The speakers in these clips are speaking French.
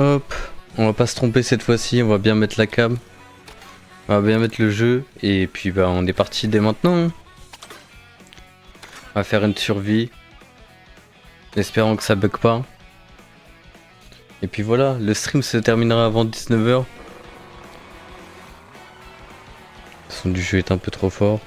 Hop, on va pas se tromper cette fois-ci, on va bien mettre la cam. On va bien mettre le jeu. Et puis bah on est parti dès maintenant. Hein. On va faire une survie. Espérons que ça bug pas. Et puis voilà, le stream se terminera avant 19 h. Le son du jeu est un peu trop fort.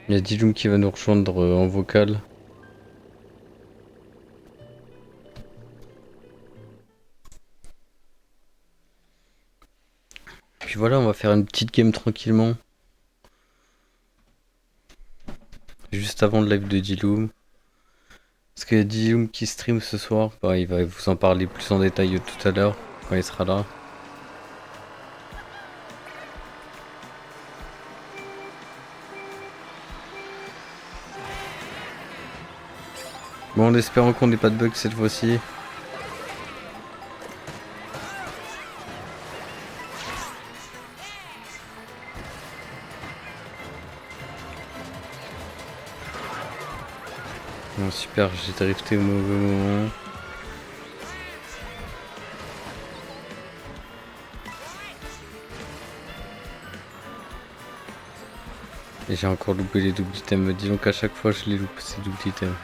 Il y a Diloum qui va nous rejoindre en vocal. Puis voilà, on va faire une petite game tranquillement. Juste avant le live de Diloum. Parce qu'il y a Diloum qui stream ce soir. Bah, il va vous en parler plus en détail tout à l'heure quand il sera là. Bon, en espérant qu'on n'ait pas de bug cette fois-ci. Bon, super, j'ai drifté au mauvais moment. Et j'ai encore loupé les doubles items. Disons qu'à chaque fois je les loupe ces doubles items.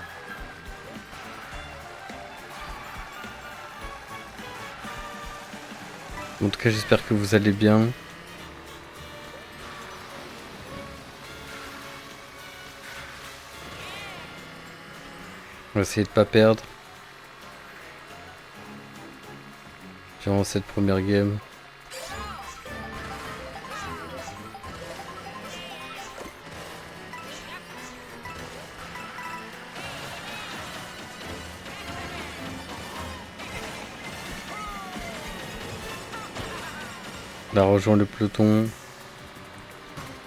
En tout cas, j'espère que vous allez bien. On va essayer de pas perdre. Durant cette première game. On a rejoint le peloton.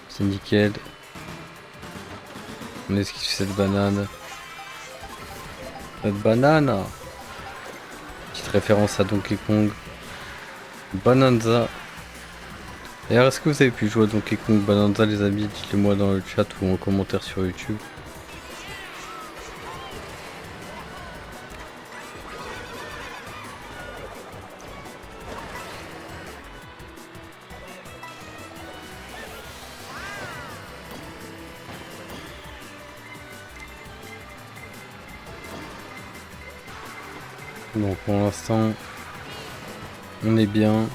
C'est nickel. On esquive cette banane. Cette banane. Petite référence à Donkey Kong. Bonanza. D'ailleurs, est-ce que vous avez pu jouer à Donkey Kong Bonanza, les amis? Dites-le moi dans le chat ou en commentaire sur YouTube. Donc pour l'instant, on est bien.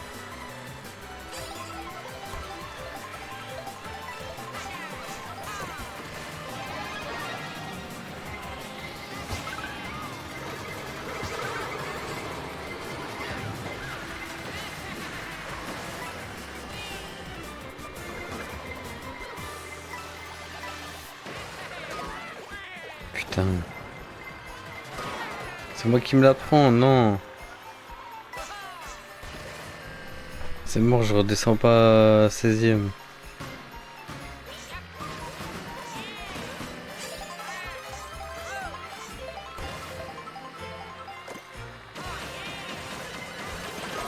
Putain. C'est moi qui me la prends, non. C'est mort, je redescends pas à 16ème.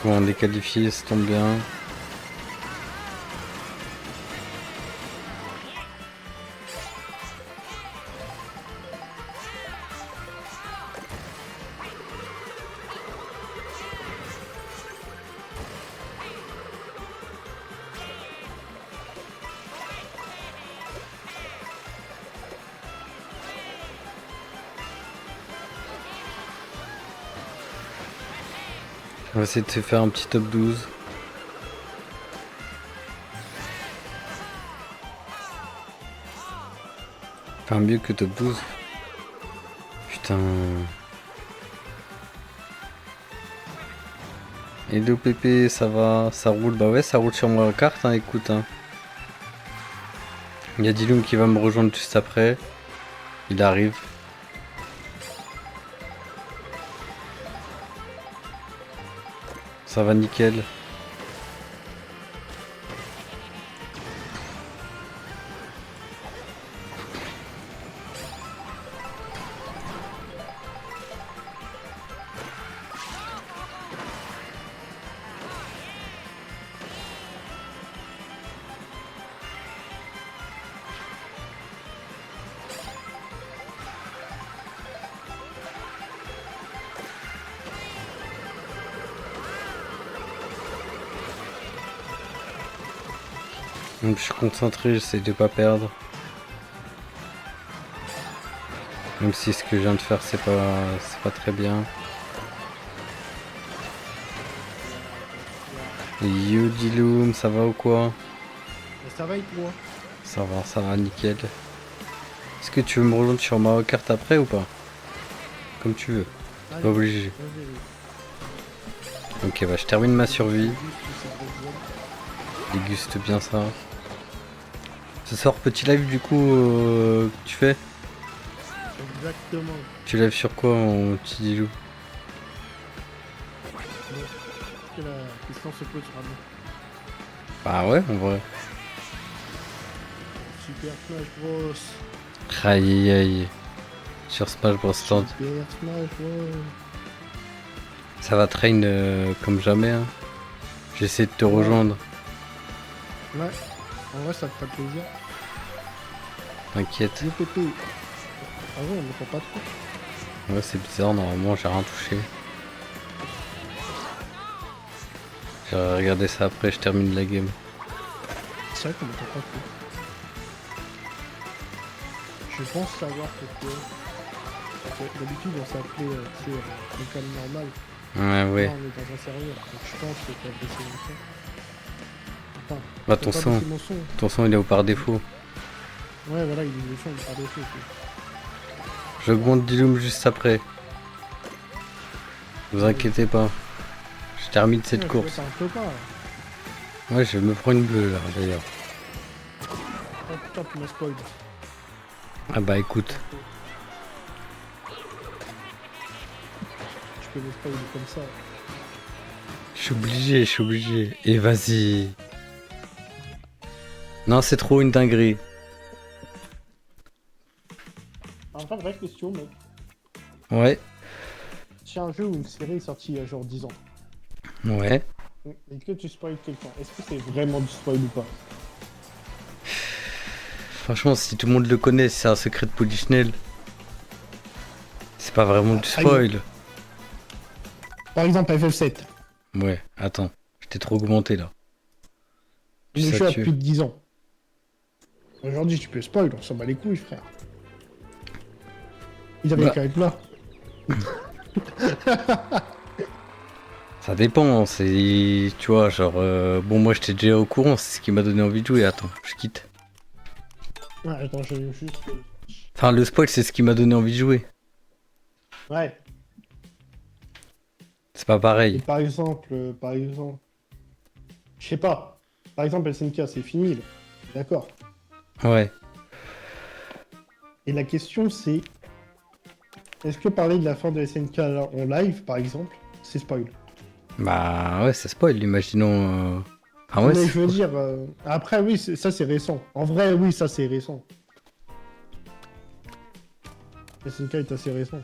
Bon, on est qualifié, ça tombe bien. On va essayer de se faire un petit top 12. Enfin, mieux que top 12. Putain. Et l'OPP, ça va, ça roule. Bah ouais, ça roule sur ma carte, hein, écoute. Hein. Il y a Diloum qui va me rejoindre juste après. Il arrive. Ça va nickel. Donc je suis concentré, j'essaie de pas perdre. Même si ce que je viens de faire c'est pas très bien. Yo Diloum, ça va ou quoi? Mais ça va et toi? Ça va, nickel. Est-ce que tu veux me rejoindre sur Mario Kart après ou pas? Comme tu veux, t'es pas Allez, obligé. vas-y. Ok, bah je termine ma survie. Juste cette deuxième. Déguste bien ça. Ce soir, petit live du coup que tu fais? Exactement. Tu live sur quoi mon petit Dilou? Bon, que la question se pose vraiment. Bah ouais, en vrai. Super Smash Bros. Aïe aïe aïe. Sur Smash Bros. Stand. Super Smash Bros. Ça va train comme jamais. Hein. J'essaie de te rejoindre. Ouais. En vrai, ça te ferait plaisir. T'inquiète. GPP. Ah ouais, on ne prend pas trop. Ouais, c'est bizarre, normalement j'ai rien touché. Je vais regarder ça après, je termine la game. C'est vrai qu'on ne prend pas trop. Je pense savoir pourquoi. Parce que d'habitude, on s'appelait, tu sais, l'école normale. Ouais, ouais. Là, on est dans un serveur. Donc je pense que tu as baissé mon son. Enfin, Bah t'as pas baissé mon son. ton son il est au par défaut. Ouais, voilà, il est méchant, par défaut. J'augmente Diloum juste après. Vous inquiétez pas. Je termine cette Ouais, course. un peu pas. Ouais, je me prends une bleue là d'ailleurs. Oh putain, tu m'as spoil. Ah bah écoute. Tu peux me spoil comme ça. Je suis obligé. Et vas-y. Non, c'est trop une dinguerie. Alors, pas vraie question, mec. Ouais, Si un jeu ou une série est sorti il y a genre 10 ans, ouais. et que tu spoil quelqu'un, est-ce que c'est vraiment du spoil ou pas? Franchement, si tout le monde le connaît, c'est un secret de Polichinelle. C'est pas vraiment du spoil. Par exemple, FF7. Ouais, attends. Je t'ai trop augmenté là. Le Ça jeu a tue. plus de 10 ans. Aujourd'hui, tu peux spoil, on s'en bat les couilles, frère. Ils avaient Bah, qu'à être là. ça dépend. C'est. Tu vois, genre. Bon, moi j'étais déjà au courant, c'est ce qui m'a donné envie de jouer. Attends, je quitte. Ouais, attends, je vais juste. Enfin, le spoil, c'est ce qui m'a donné envie de jouer. Ouais. C'est pas Et pareil. par exemple, je sais pas. Par exemple, SNK, c'est fini, là. D'accord. Ouais. Et la question, c'est est-ce que parler de la fin de SNK là, en live, par exemple, c'est spoil? Bah, ouais, c'est spoil, imaginons. Ah ouais, Mais c'est je veux spoil. dire, après, oui, ça c'est récent. En vrai, oui, ça c'est récent. SNK est assez récent.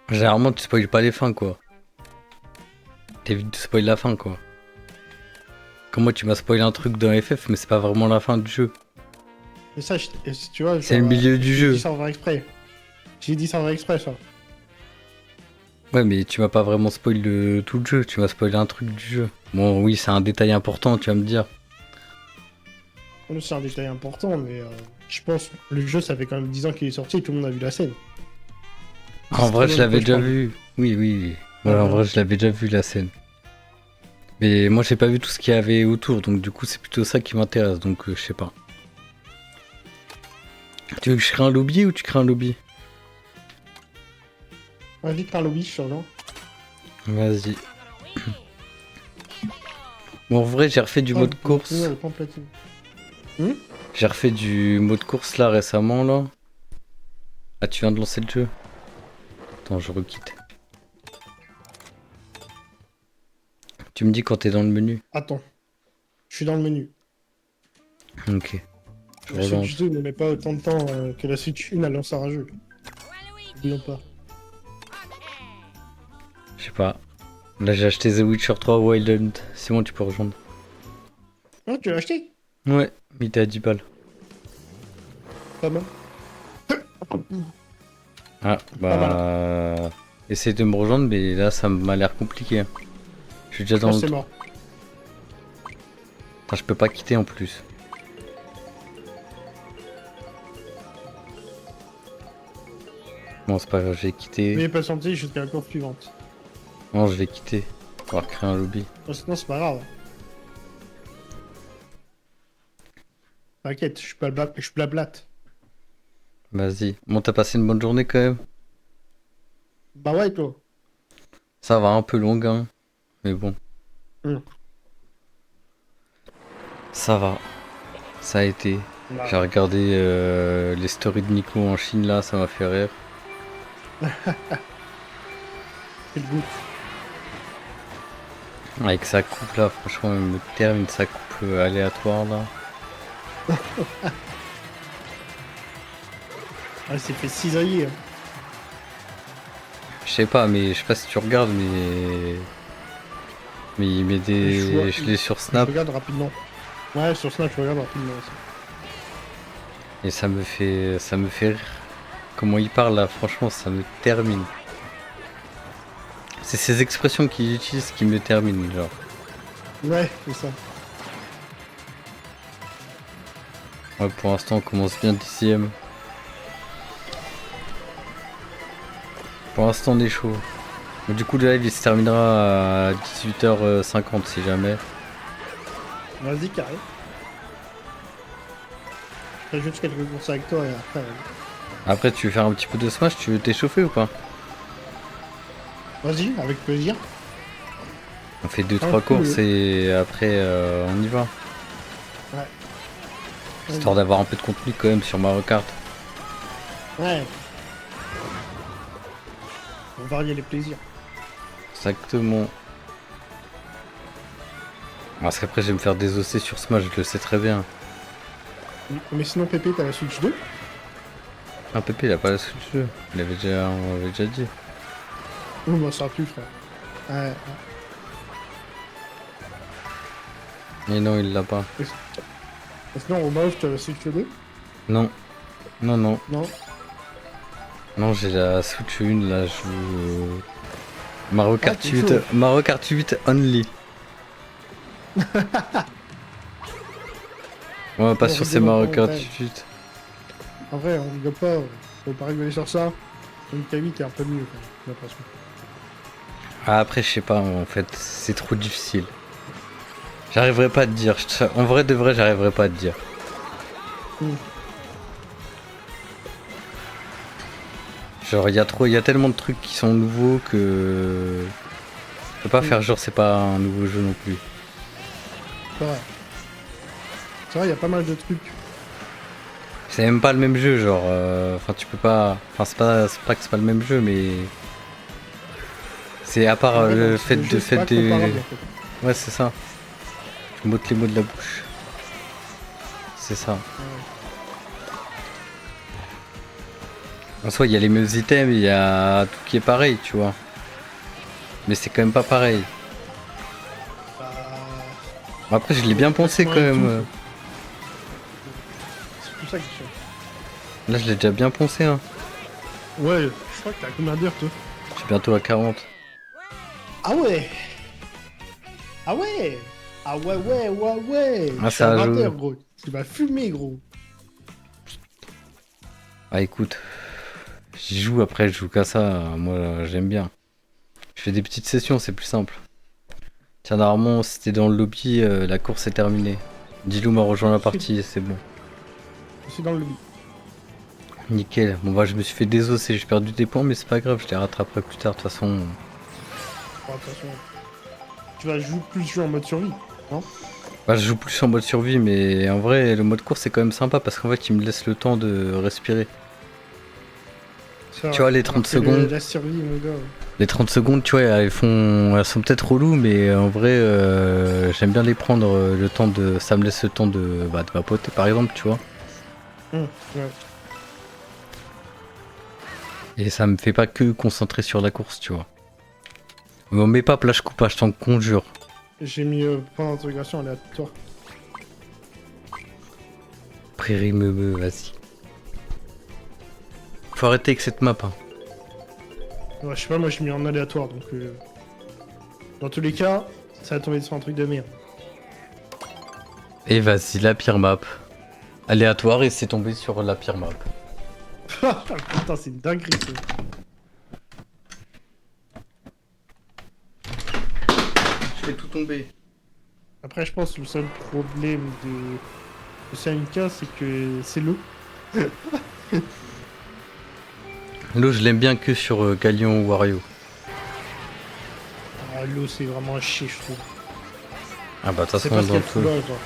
Généralement, tu spoil pas les fins, quoi. T'évites de spoil la fin, quoi. Comme moi, tu m'as spoilé un truc dans FF, mais c'est pas vraiment la fin du jeu. Et ça, tu vois, C'est genre, le milieu du j'ai jeu. dit ça en vrai exprès. J'ai dit ça en vrai exprès, ça. Ouais, mais tu m'as pas vraiment spoil tout le jeu, tu m'as spoilé un truc du jeu. Bon, oui, c'est un détail important, tu vas me dire. C'est un détail important, mais je pense le jeu, ça fait quand même 10 ans qu'il est sorti et tout le monde a vu la scène. Ils En savent très vrai, bien je de quoi l'avais je déjà parle. vu. Oui, oui. Ouais, Voilà, en voilà. vrai, je l'avais déjà vu la scène. Mais moi, j'ai pas vu tout ce qu'il y avait autour, donc du coup, c'est plutôt ça qui m'intéresse, donc je sais pas. Tu veux que je crée un lobby ou tu crées un lobby? Vas-y, par lobby, je suis là. Vas-y. Bon, en vrai, j'ai refait du Oh, mode il faut obtenir course. le temps platine. J'ai refait du mode course là récemment, là. Ah, tu viens de lancer le jeu? Attends, je requitte. Tu me dis quand t'es dans le menu. Attends, je suis dans le menu. Ok, je La relance. Switch 2 ne met pas autant de temps que la Switch 1 à lancer un jeu. N'oublions pas. Je sais pas. Là, j'ai acheté The Witcher 3 Wild Hunt. Simon, tu peux rejoindre. Ah, tu l'as acheté? Ouais, mais t'es à 10 balles. Pas mal. Ah, Pas mal. bah. Essaye de me rejoindre, mais là, ça m'a l'air compliqué. Je suis déjà Oh, dans le. c'est mort. Attends, je peux pas quitter en plus. Bon, c'est pas grave, je vais quitter. Veuillez patienter jusqu'à la course suivante. Non, je vais quitter. On va créer un lobby. Oh, sinon, c'est pas grave. T'inquiète, je blablate. Vas-y. Bon, t'as passé une bonne journée quand même? Bah ouais, toi. Ça va, un peu longue, hein. Mais bon. Hum. Ça va. Ça a été. Bah, J'ai regardé les stories de Nico en Chine là, ça m'a fait rire. quel goût. Avec sa coupe là, franchement, il me termine sa coupe aléatoire là. Ah, il s'est fait cisailler. Hein. Je sais pas, mais je sais pas si tu regardes, mais. Mais il met des. Je l'ai sur Je Snap regarde rapidement. Ouais, sur Snap, je regarde rapidement aussi. et ça me fait. Ça me fait rire. Comment il parle là, franchement, ça me termine. C'est ces expressions qu'il utilise qui me terminent, genre. Ouais, c'est ça. Ouais, pour l'instant, on commence bien 10ème. Pour l'instant, on est chaud. Donc, du coup, le live il se terminera à 18h50 si jamais. Vas-y, carré. Je ferai juste quelques courses avec toi et après. Après, tu veux faire un petit peu de smash, tu veux t'échauffer ou pas? Vas-y, avec plaisir. On fait 2-3 cool. courses et après, on y va. Ouais. Histoire d'avoir un peu de contenu quand même sur Mario Kart. Ouais. Pour varier les plaisirs. Exactement. Parce qu'après, je vais me faire désosser sur Smash, je le sais très bien. Mais sinon, Pépé, t'as la Switch 2? Ah, Pépé, il a pas la Switch 2. On l'avait déjà dit. Oh, bah, ça a plus, frère. Ouais. Mais non, il l'a pas. Sinon, Romain, tu as la Switch 2? Non. Non, non. Non? Non, j'ai la Switch 1, là, je joue... Mario Kart t'es 8, chaud. Mario Kart 8 only. Ouais, pas On sur ces rigole Mario pas, Kart ouais. 8. En vrai, on rigole pas. Faut pas rigoler sur ça. Une K8 est un peu mieux, quand même, j'ai l'impression. Ah, après, je sais pas, en fait, c'est trop difficile. J'arriverai pas à te dire. En vrai de vrai, j'arriverai pas à te dire. Hmm. Genre, il y a tellement de trucs qui sont nouveaux que... Je peux pas faire genre c'est pas un nouveau jeu non plus. C'est vrai. C'est vrai, il y a pas mal de trucs. C'est même pas le même jeu, genre... Enfin, tu peux pas... Enfin, c'est pas que c'est pas le même jeu, mais... C'est à part En vrai, le dans fait le de... jeu, c'est pas comparable, en fait. Ouais, c'est ça. Je m'ôte les mots de la bouche. C'est ça. En soi, il y a les mêmes items, il y a tout qui est pareil, tu vois. Mais c'est quand même pas pareil. Bah, Bon, après, je l'ai bien pensé quand même. c'est tout ça que je fais. Là, je l'ai déjà bien pensé, hein. Ouais, je crois que t'as combien d'heures, toi? Je suis bientôt à 40. Ah ouais! Ah ouais! Ah ouais, ouais, ouais, ouais! Ah, Je suis à ça a 20 joué. heures, gros. Tu vas fumer, gros. Ah, écoute. J'y joue après, je joue qu'à ça. Moi, j'aime bien. Je fais des petites sessions, c'est plus simple. Tiens, normalement, si t'es dans le lobby, la course est terminée. Dilou m'a rejoint la partie, c'est bon. Je suis dans le lobby. Nickel. Bon, bah, je me suis fait désosser, j'ai perdu des points, mais c'est pas grave, je les rattraperai plus tard, de toute façon. Bon, attention. Tu vas jouer en mode survie, non? Bah, je joue plus en mode survie, mais en vrai, le mode course c'est quand même sympa parce qu'en fait, il me laisse le temps de respirer. Tu vois, les 30 secondes. La survie, mon gars. Les 30 secondes, tu vois, elles sont peut-être reloues, mais en vrai, j'aime bien les prendre le temps de. Ça me laisse le temps de vapoter, par exemple, tu vois. Ouais. Et ça me fait pas que concentrer sur la course, tu vois. Mais on met pas plage coupage, je t'en conjure. J'ai mis point d'intégration aléatoire. Prairie vas-y. Faut arrêter avec cette map, hein. Ouais, je sais pas, moi j'ai mis en aléatoire, donc... dans tous les cas, ça va tomber sur un truc de merde. Et vas-y, la pire map. Aléatoire et c'est tombé sur la pire map. Putain, c'est une dinguerie ça. Je fais tout tomber. Après, je pense que le seul problème de CNK, c'est que c'est l'eau. L'eau, je l'aime bien que sur Galion ou Wario. Ah, l'eau, c'est vraiment un chier, je trouve. Ah bah de toute C'est façon, pas ce dans, qu'elle fout là, genre.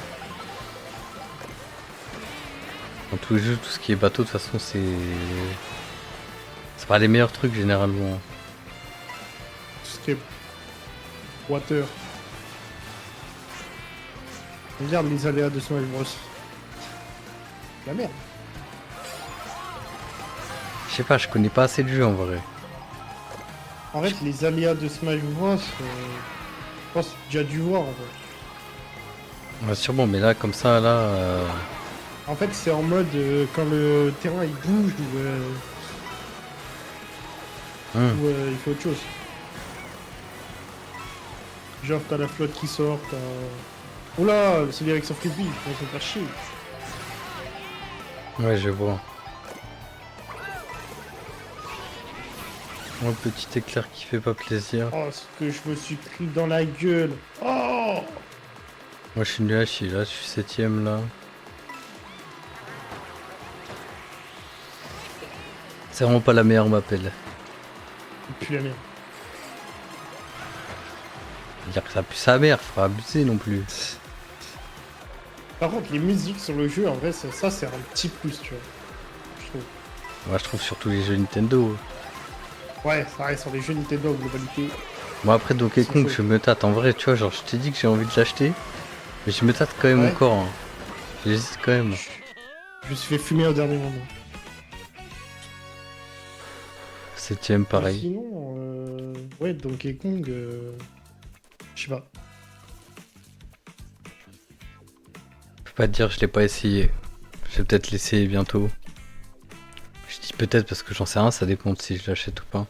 dans tous les jeux, tout ce qui est bateau, de toute façon, c'est... C'est pas les meilleurs trucs, généralement. Tout ce qui est water. Regarde les aléas de Smash Bros. La merde. Je sais pas, je connais pas assez de jeux en vrai. En fait, les aléas de Smash Bros, je pense que tu as dû voir en fait. Ouais, sûrement, mais là, comme ça, là... En fait, c'est en mode quand le terrain il bouge ou il fait autre chose. Genre, t'as la flotte qui sort, t'as. Oula, celui avec son frisbee, on va se faire chier. Ouais, je vois. Oh, petit éclair qui fait pas plaisir. Oh, ce que je me suis pris dans la gueule. Oh! Moi, je suis nul à chier, là, je suis 7ème, là. C'est vraiment pas la meilleure m'appelle. Puis la merde. Dire que ça pue sa mère, faut pas abuser non plus. Par contre, les musiques sur le jeu, en vrai, ça c'est un petit plus, tu vois. Je trouve. Moi, je trouve surtout les jeux Nintendo. Ouais, ça reste sur les jeux Nintendo en globalité. Moi, après Donkey C'est Kong, chaud. je me tâte. En vrai, tu vois, genre, je t'ai dit que j'ai envie de l'acheter. Mais je me tâte quand même Ouais. encore. Hein. J'hésite quand même. Je me suis fait fumer au dernier moment. 7ème, pareil. Sinon, ouais, Donkey Kong, je sais pas. Je peux pas te dire, je l'ai pas essayé. Je vais peut-être l'essayer bientôt. Je dis peut-être parce que j'en sais rien, ça dépend de si je l'achète ou pas.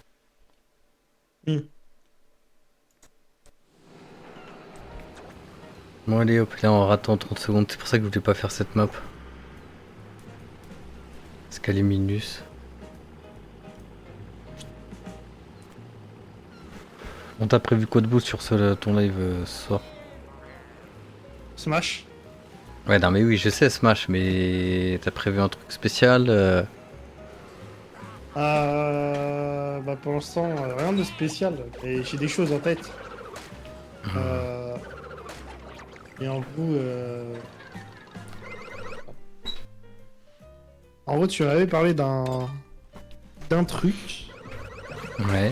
Hmm. Bon, allez, hop, là, on rate en 30 secondes. C'est pour ça que je voulais pas faire cette map. Parce qu'elle est minus. On t'a prévu quoi de beau sur ton live ce soir? Smash. Ouais, non, mais oui, je sais Smash, mais t'as prévu un truc spécial Bah pour l'instant, rien de spécial. Et j'ai des choses en tête. Et en gros, tu m'avais parlé d'un truc. Ouais.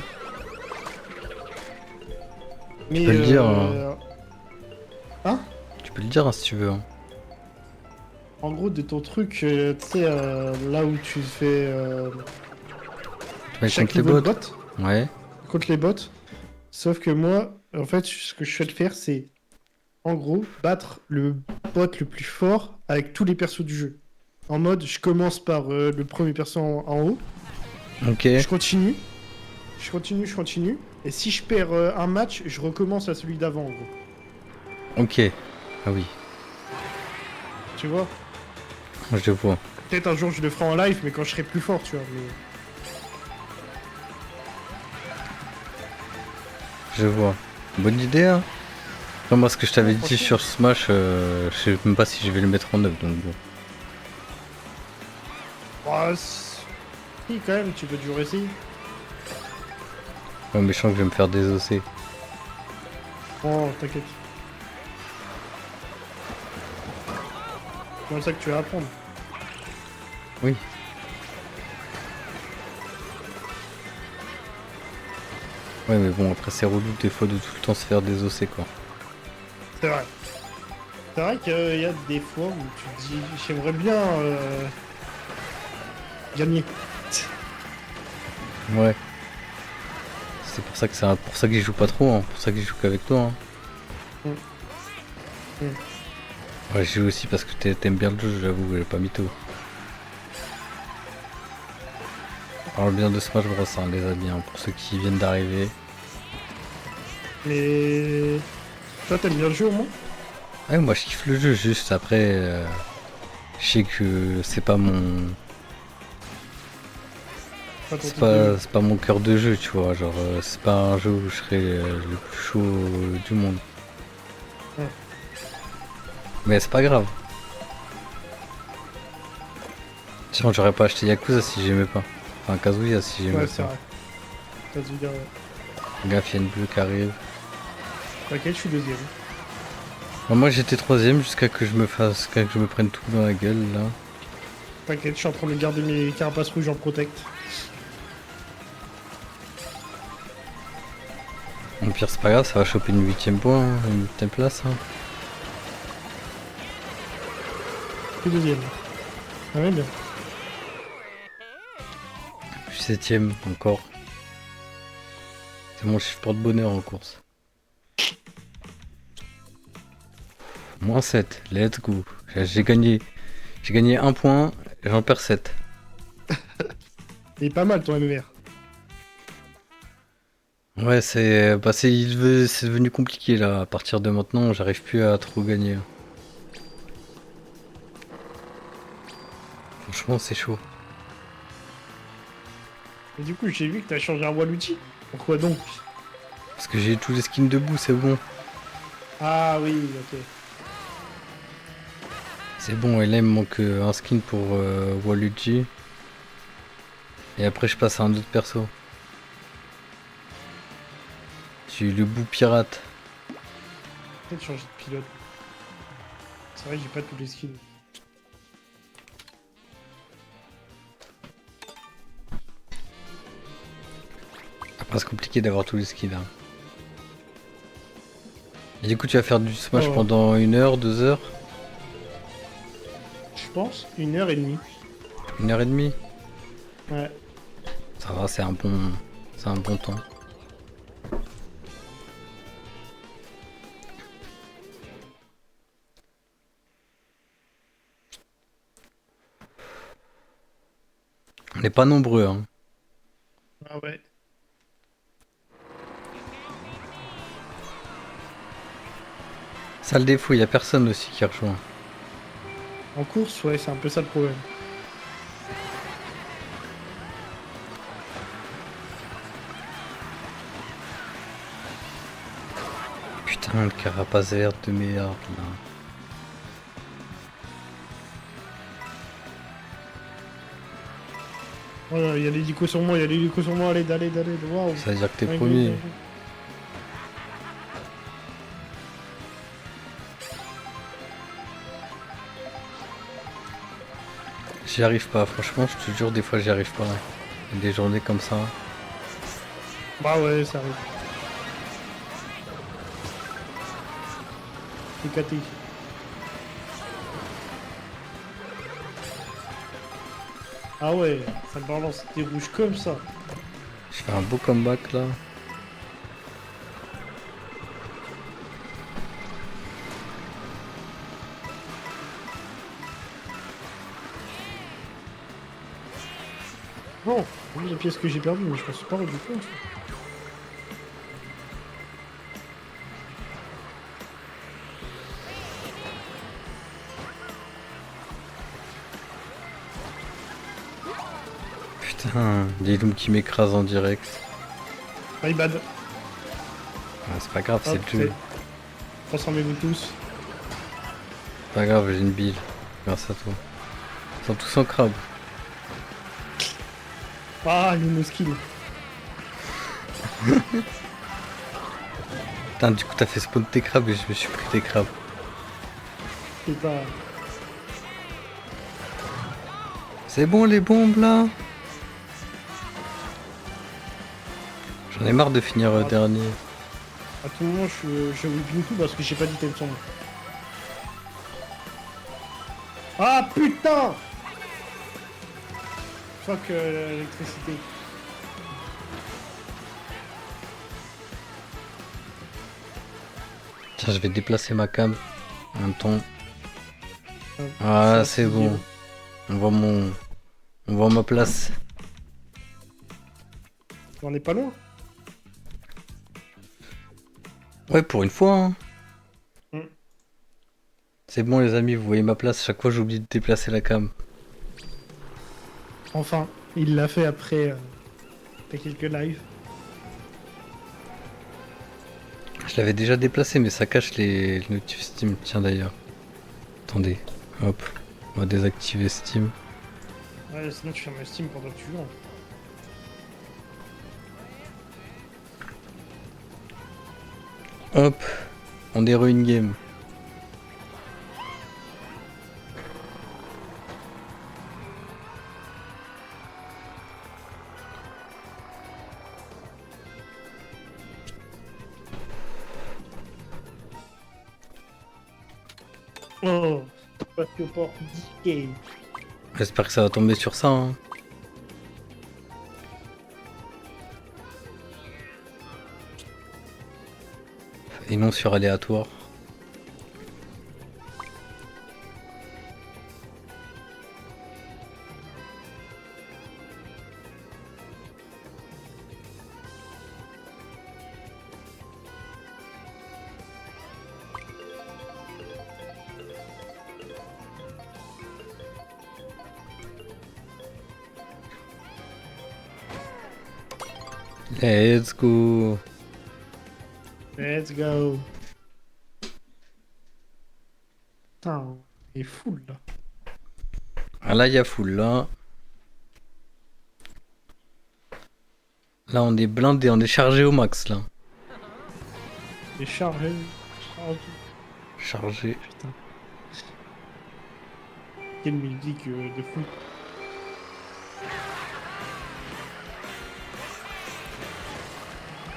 Mais peux le dire, hein. Hein? Tu peux le dire hein, si tu veux. Hein. En gros, de ton truc, tu sais, là où tu fais Tu mets chaque contre les niveau de bots. bot, Ouais. contre les bots. Sauf que moi, en fait, ce que je souhaite faire, c'est en gros battre le bot le plus fort avec tous les persos du jeu. En mode, je commence par le premier perso en haut, Ok. je continue, je continue, et si je perds un match, je recommence à celui d'avant, en gros. Ok. Ah oui. Tu vois? Je vois. Peut-être un jour je le ferai en live, mais quand je serai plus fort, tu vois. Mais... Je vois. Bonne idée, hein. Après, moi, ce que je t'avais Ouais, dit franchement. sur Smash, je sais même pas si je vais le mettre en œuvre, donc bon. Bah, si, quand même, tu peux toujours essayer. Ouais, mais je sens que je vais me faire désosser. Oh, t'inquiète. C'est comme ça que tu vas apprendre. Oui. Ouais, mais bon, après, c'est relou des fois de tout le temps se faire désosser, quoi. C'est vrai. C'est vrai qu'il y a des fois où tu te dis, j'aimerais bien gagner. Ouais. C'est pour ça que pour ça que j'y joue pas trop, hein. Pour ça que j'y joue qu'avec toi. Hein. Ouais, j'y joue aussi parce que t'aimes bien le jeu, j'avoue, j'ai pas mytho. On parle bien de Smash Bros, hein, les amis, hein, pour ceux qui viennent d'arriver. Mais toi, t'aimes bien le jeu au moins? Ouais, moi je kiffe le jeu, juste après, je sais que c'est pas mon. Pas ton type de jeu. C'est pas mon cœur de jeu, tu vois. Genre, c'est pas un jeu où je serais le plus chaud du monde. Ouais, Mais c'est pas grave. Sinon, j'aurais pas acheté Yakuza si j'aimais pas. Enfin, Kazuya si j'aimais ouais c'est pas. vrai. Kazuya, ouais. Gaffe, il y a une bleue qui arrive. T'inquiète, je suis deuxième. Bah, moi j'étais troisième jusqu'à que je me fasse, que je me prenne tout dans la gueule là. T'inquiète, je suis en train de garder mes carapaces rouges en protect. Au pire, c'est pas grave, ça va choper une huitième point, hein, une huitième place. Hein. Je suis deuxième. Ah ouais, bien. Je suis septième encore. C'est mon chiffre porte-bonheur en course. Moins 7, let's go. J'ai gagné un point, et j'en perds 7. Il est pas mal ton MMR. Ouais, c'est devenu compliqué là. À partir de maintenant, j'arrive plus à trop gagner. Franchement, c'est chaud. Et du coup, j'ai vu que t'as changé un Waluigi. Pourquoi donc? Parce que j'ai tous les skins debout, c'est bon. Ah oui, ok. C'est bon, et là il me manque un skin pour Waluigi. Et après je passe à un autre perso. J'ai eu le bout pirate. Peut-être changer de pilote. C'est vrai que j'ai pas tous les skins. Après c'est compliqué d'avoir tous les skins. Hein. Et du coup tu vas faire du Smash Oh, pendant 1 heure, 2 heures, je pense 1h30. 1 heure et demie. Ouais. Ça va, c'est un bon temps. On n'est pas nombreux, hein. Ah ouais. Ça le défaut, il y a personne aussi qui rejoint. En course, ouais, c'est un peu ça le problème. Putain, le carapace vert de merde là. Voilà, il y a l'hélico sur moi, il y a l'hélico sur moi, allez, waouh. Ça veut dire que t'es Dingue, premier. dingue. J'y arrive pas, franchement, je te jure, des fois j'y arrive pas. Il y a des journées comme ça. Bah ouais, ça arrive. Éclaté. Ah ouais, ça balance des rouges comme ça. Je fais un beau comeback là. Non, oui, les pièces que j'ai perdues, mais je pense pas rendu compte. Putain, des looms qui m'écrasent en direct. My bad. Ah, c'est pas grave, c'est Hop, le jeu. transformez-vous tous. C'est pas grave, j'ai une bille. Grâce à toi. Ils sont tous en crabe. Ah, le skill. Putain, du coup t'as fait spawn tes crabes et je me suis pris tes crabes. C'est pas... C'est bon les bombes là. J'en ai marre de finir dernier. À tout moment, je whip tout parce que j'ai pas d'item sur moi. Ah putain! Fuck l'électricité. Tiens, je vais déplacer ma cam en même temps. Hop, Ah, je suis c'est à bon. sixième. On voit ma place. On est pas loin. Ouais, pour une fois. Hein. Hmm. C'est bon les amis, vous voyez ma place, chaque fois j'oublie de déplacer la cam. Enfin, il l'a fait après, quelques lives. Je l'avais déjà déplacé mais ça cache les notifs Steam, tiens d'ailleurs. Attendez, hop, on va désactiver Steam. Ouais, sinon tu fermes Steam pendant que tu joues. Hop, on est ruin game. Oh, parce que pour 10K. J'espère que ça va tomber sur ça. Hein. Et non sur aléatoire. Let's go. Let's go. Putain, il est full là. Ah là il y a full là. Là on est blindé, on est chargé au max là. Il est chargé. Chargé. Putain. Quelle musique de fou.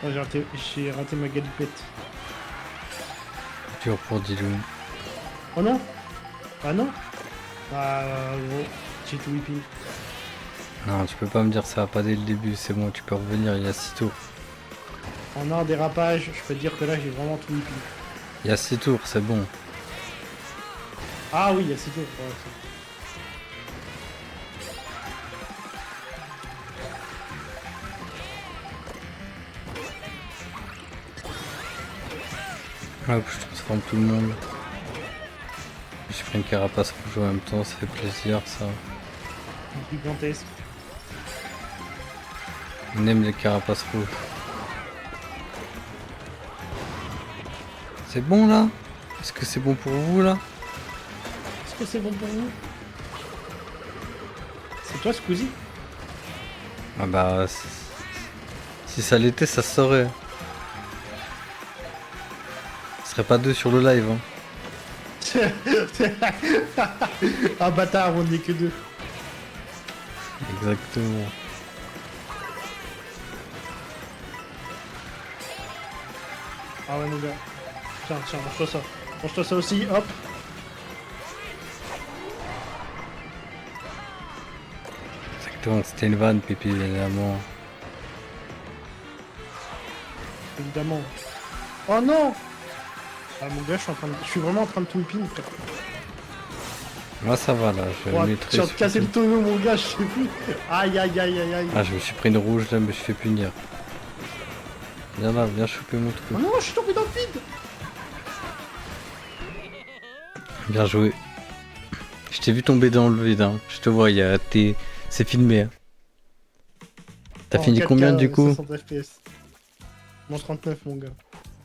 Oh, j'ai raté ma galipette. Dur pour Dilou. Oh non. Ah non. Ah gros, j'ai tout whipping. Non tu peux pas me dire ça, pas dès le début, c'est bon, tu peux revenir, il y a 6 tours. En un dérapage, je peux te dire que là j'ai vraiment tout whipping. Il y a 6 tours, c'est bon. Ah oui, il y a 6 tours. Ouais, Hop, je transforme tout le monde. J'ai pris une carapace rouge en même temps, ça fait plaisir ça. gigantesque. On aime les carapaces rouges. C'est bon là? Est-ce que c'est bon pour vous là? Est-ce que c'est bon pour vous? C'est toi, Squeezie? Ah bah... Si ça l'était, ça se saurait. Ce serait pas deux sur le live. Hein. Ah bâtard, on n'est que deux. Exactement. Ah ouais, mon gars. Tiens, tiens, mange-toi ça. Mange-toi ça aussi, hop. Exactement, c'était une vanne, Pépé, évidemment. Évidemment. Oh non! Ah mon gars, je suis vraiment en train de tout whipping, frère. Là ça va là, je Oh, maîtrise. tu viens de casser le tonneau, mon gars, je sais plus. Aïe, aïe, aïe, aïe, aïe. Ah, je me suis pris une rouge là, mais je fais punir. Viens là, viens choper mon Oh truc. non, je suis tombé dans le vide. Bien joué. Je t'ai vu tomber dans le vide, hein. Je te vois, c'est filmé. Hein. T'as Oh, fini 4K, combien du coup? 60 FPS. Mon 39, mon gars.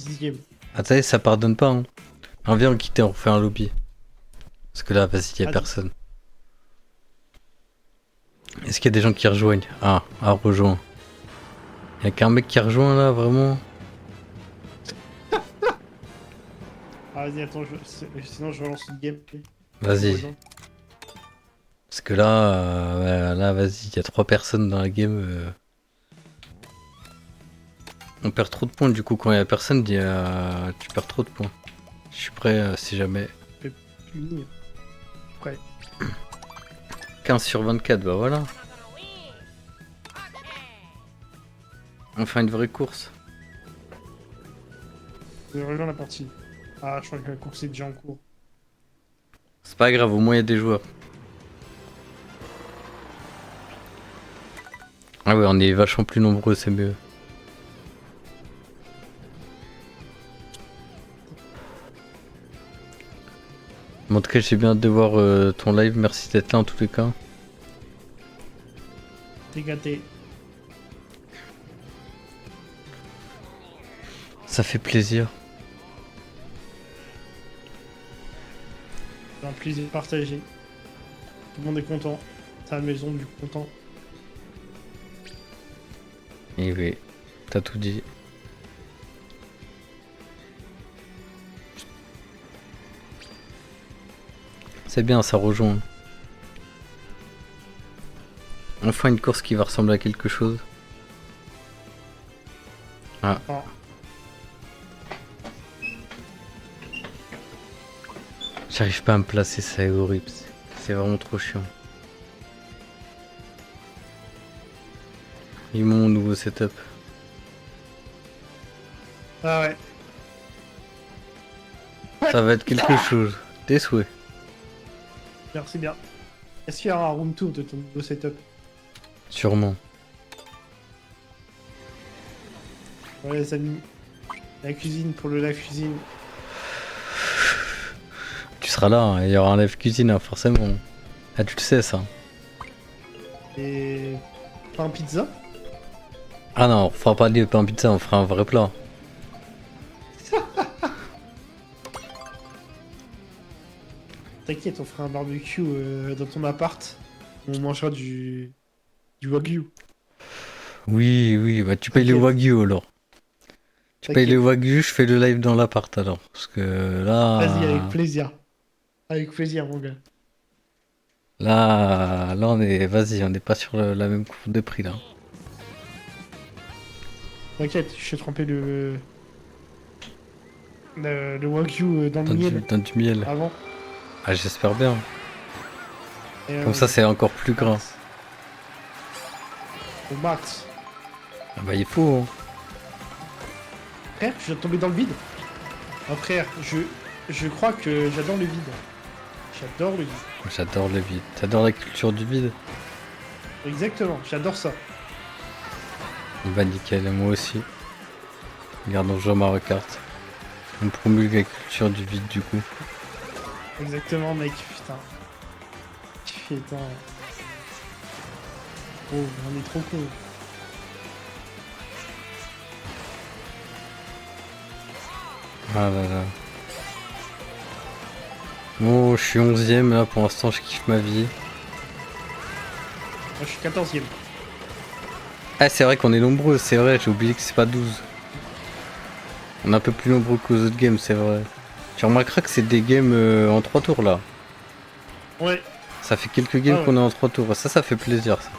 10ème. Attends, ça pardonne pas. Hein. On vient quitter, on refait un lobby. Parce que là, vas-y, y'a personne. Est-ce qu'il y a des gens qui rejoignent? Ah, rejoint. Y'a qu'un mec qui rejoint là, vraiment? Ah, vas-y, attends, sinon je relance une game. Vas-y. Parce que là, là vas-y, y'a 3 personnes dans la game. On perd trop de points du coup, quand y'a personne, tu perds trop de points. Je suis prêt si jamais. Prêt. 15 sur 24, bah voilà. Enfin une vraie course. Je rejoins la partie. Ah, je crois que la course est déjà en cours. C'est pas grave, au moins y'a des joueurs. Ah ouais, on est vachement plus nombreux, c'est mieux. Mais en tout cas, j'ai bien hâte de voir ton live. Merci d'être là en tous les cas. T'es gâté. Ça fait plaisir. C'est un plaisir partagé. Tout le monde est content. C'est la maison du content. Et oui, t'as tout dit. C'est bien, ça rejoint. Enfin une course qui va ressembler à quelque chose. Ah. Ah. J'arrive pas à me placer, ça est horrible. C'est vraiment trop chiant. Ils m'ont mon nouveau setup. Ah ouais. Ça va être quelque chose. Tes souhaits. Merci bien. Est-ce qu'il y aura un room tour de ton nouveau setup? Sûrement. Ouais les amis. La cuisine pour le live cuisine. Tu seras là, hein, il y aura un live cuisine, hein, forcément. Ah, tu le sais ça. Et... pain pizza? Ah non, on fera pas de pain pizza, on fera un vrai plat. T'inquiète, on fera un barbecue dans ton appart. On mangera du wagyu. Oui, oui, bah tu payes les T'inquiète. wagyu alors. Tu payes les T'inquiète. wagyu, je fais le live dans l'appart alors. Parce que Vas-y, avec là. plaisir. Avec plaisir, mon gars. Là on est. Vas-y, on n'est pas sur la même cour de prix là. T'inquiète, je vais tremper le wagyu dans le miel Dans du miel. avant. Ah, j'espère bien. Et, Comme ça, c'est encore plus gras. Au max. Ah bah, il faut. Hein. Frère, je viens de tomber dans le vide. Ah, frère, je crois que j'adore le vide. J'adore le vide. J'adore le vide. T'adores la culture du vide? Exactement, j'adore ça. Bah, nickel, moi aussi. Regarde, on joue à Mario Kart. On promulgue la culture du vide du coup. Exactement, mec, putain. Putain. Oh, on est trop con. Ah là là. Bon, je suis 11ème là pour l'instant, je kiffe ma vie. Moi, je suis 14ème. Ah, c'est vrai qu'on est nombreux, c'est vrai, j'ai oublié que c'est pas 12. On est un peu plus nombreux qu'aux autres games, c'est vrai. Tu remarqueras que c'est des games en 3 tours là. Ouais, Ça fait quelques games Ah ouais. qu'on est en 3 tours. Ça fait plaisir ça.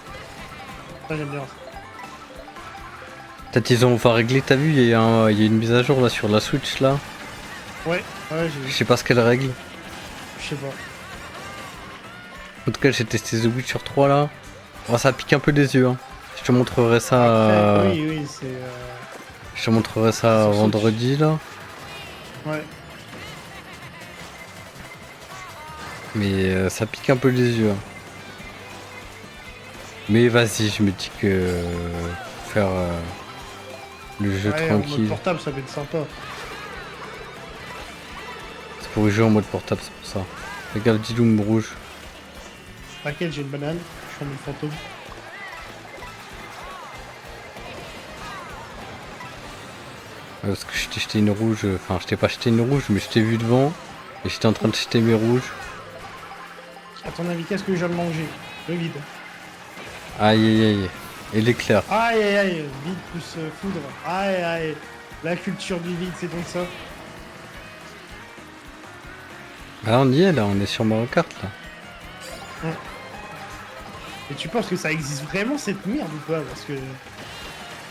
ça j'aime bien. Peut-être ils ont enfin réglé, t'as vu, il y a une mise à jour là sur la Switch là. Ouais, ouais, j'ai Je vu. sais pas ce qu'elle règle. Je sais pas. En tout cas, j'ai testé The Witcher 3 là. Oh, ça pique un peu des yeux. Hein. Je te montrerai ça. Après, oui, c'est. Je te montrerai ça Sur Switch. vendredi là. Ouais. Mais ça pique un peu les yeux. Hein. Mais vas-y, je me dis que faire le jeu Ouais, en mode tranquille. portable, ça va être sympa. C'est pour y jouer en mode portable, c'est pour ça. Regarde Diloum rouge. T'inquiète, j'ai une banane. Je suis en mode fantôme. Parce que je t'ai jeté une rouge. Enfin, je t'ai pas jeté une rouge, mais je t'ai vu devant. Et j'étais en train de jeter mes rouges. À ton avis, qu'est-ce que je viens de manger? Le vide. Aïe aïe aïe. Et l'éclair. Aïe aïe aïe, vide plus foudre. Aïe aïe. La culture du vide, c'est donc ça. Ah, on y est là, on est sur Mario Kart là. Et tu penses que ça existe vraiment cette merde ou pas? Parce que.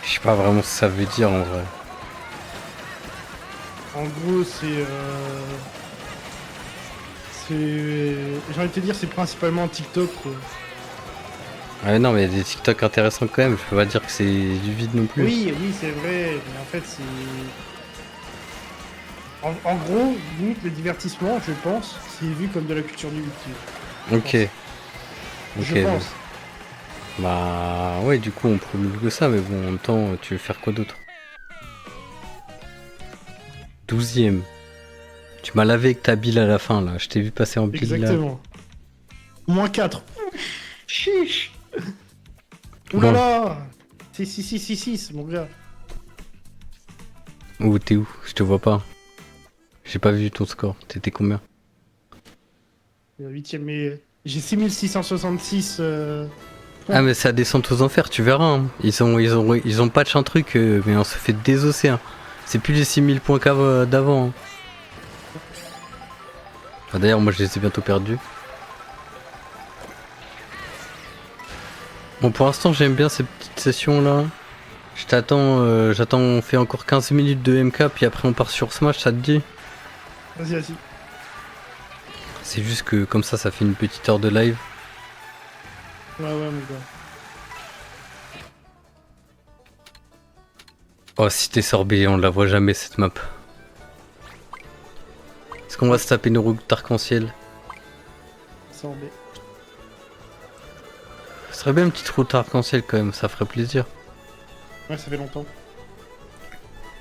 Je sais pas vraiment ce que ça veut dire en vrai. En gros, c'est. J'ai envie de te dire, c'est principalement TikTok. Quoi. Ah non, mais il y a des TikTok intéressants quand même. Je peux pas dire que c'est du vide non plus. Oui, oui, c'est vrai, mais en fait, c'est. En gros, limite le divertissement, je pense, c'est vu comme de la culture du YouTube. Ok. Ok. Je pense. Bah ouais, du coup on promulgue ça, mais bon, en même temps, tu veux faire quoi d'autre? 12ème. Tu m'as lavé avec ta bile à la fin là, je t'ai vu passer en bile là. Exactement. Moins 4. Chiche. Bon. Oulala. 6, mon gars. Où t'es où? Je te vois pas. J'ai pas vu ton score. T'étais combien? 8ème, mais j'ai 6666. Ah mais ça descend aux enfers, tu verras. Hein. Ils ont patch un truc, mais on se fait désosser. Hein. C'est plus les 6000 points d'avant. Hein. Ah, d'ailleurs, moi je les ai bientôt perdus. Bon, pour l'instant, j'aime bien ces petites sessions là. Je t'attends, j'attends, on fait encore 15 minutes de MK, puis après on part sur Smash, ça te dit? Vas-y. C'est juste que comme ça fait une petite heure de live. Ouais, mon gars. Oh, si t'es sorbet, on la voit jamais cette map. Est-ce qu'on va se taper nos routes d'arc-en-ciel? Sorbet. Ce serait bien une petite route arc-en-ciel quand même, ça ferait plaisir. Ouais, ça fait longtemps.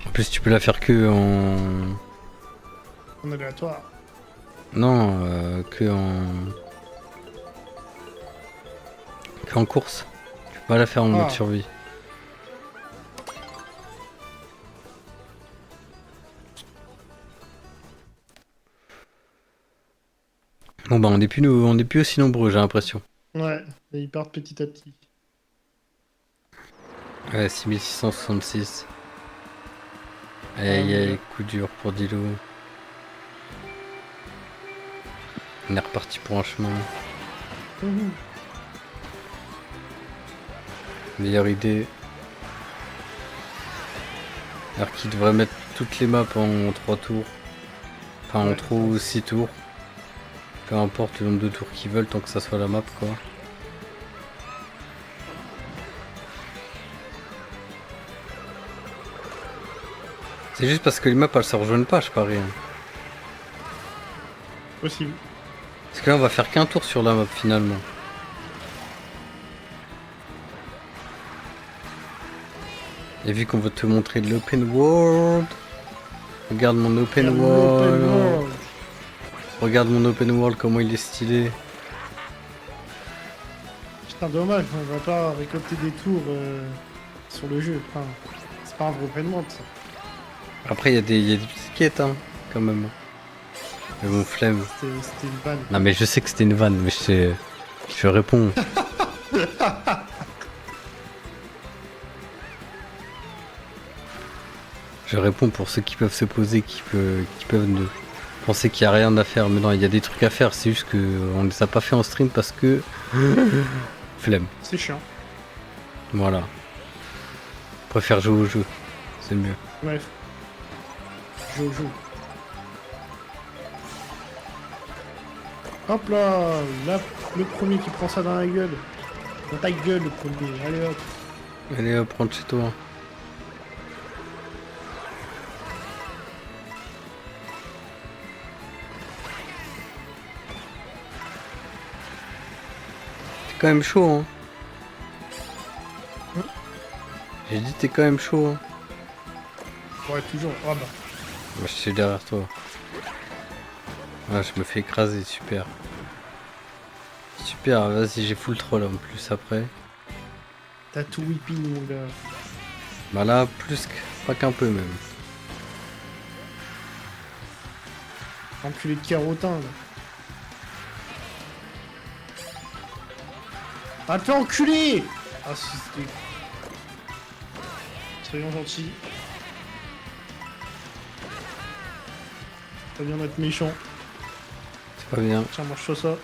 En plus, tu peux la faire que en... En aléatoire. Non, que en course. Tu peux pas la faire en mode survie. Bon bah on est plus aussi nombreux, j'ai l'impression. Ouais, et ils partent petit à petit. Ouais, 6666. Aïe, coup dur pour Dilo. On est reparti pour un chemin. Meilleure idée. Alors qu'il devrait mettre toutes les maps en 3 tours. Enfin en 3 ou 6 tours. Peu importe le nombre de tours qu'ils veulent tant que ça soit la map quoi. C'est juste parce que les maps elles se rejoignent pas, je parie. Hein. Possible. Parce que là on va faire qu'un tour sur la map finalement. Et vu qu'on veut te montrer de l'open world. Regarde mon open world. Regarde mon open world comment il est stylé. Putain dommage, on va pas récolter des tours sur le jeu. Enfin, c'est pas un vrai open world ça. Après il y a des petites quêtes hein, quand même. Mais bon flemme. C'était une vanne. Non mais je sais que c'était une vanne, mais je réponds. Je réponds pour ceux qui peuvent se poser, qui peuvent penser qu'il n'y a rien à faire. Mais non, il y a des trucs à faire, c'est juste qu'on ne les a pas fait en stream parce que... Flemme. C'est chiant. Voilà. Je préfère jouer au jeu, c'est mieux. Bref. Joue. Hop là, le premier qui prend ça dans la gueule. Dans ta gueule le premier, allez hop. Allez hop, rentre chez toi. T'es quand même chaud hein. J'ai dit t'es quand même chaud hein. Ouais toujours, oh bah. Moi je suis derrière toi. Ah je me fais écraser, super. Super, vas-y j'ai full troll en plus après. T'as tout whipping mon gars. Bah là, plus que... pas qu'un peu même. Enculé de carotin là. Ah t'es enculé. Ah si c'était... Soyons gentils. Ça vient d'être méchant. C'est pas bien. Tiens, mange ça.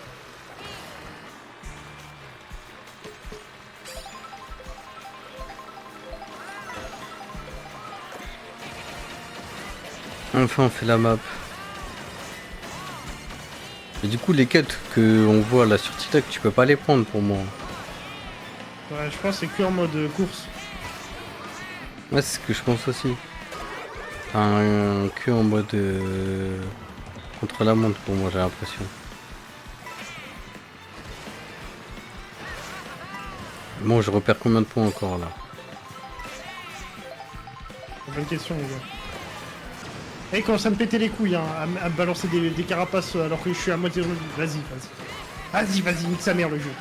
Enfin on fait la map. Et du coup les quêtes que on voit là sur TikTok, tu peux pas les prendre pour moi. Ouais, je pense que c'est que en mode course. Ouais c'est ce que je pense aussi. Enfin que en mode contre la montre pour moi j'ai l'impression. Bon je repère combien de points encore là? Bonne question les gars. Et il commence à me péter les couilles, hein, à me balancer des carapaces alors que je suis à moitié revenu. Vas-y, vas-y. Vas-y, nique sa mère le jeu.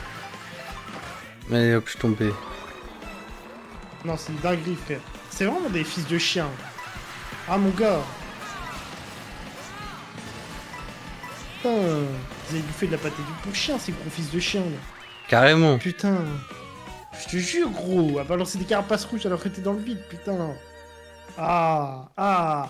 Allez hop, je suis tombé. Non, c'est une dinguerie, frère. C'est vraiment des fils de chiens. Ah, mon gars. Putain, vous avez bouffé de la pâté du pour chien, ces gros fils de chiens, là. Carrément. Putain. Je te jure, gros, à balancer des carapaces rouges alors que t'es dans le vide, putain. Ah.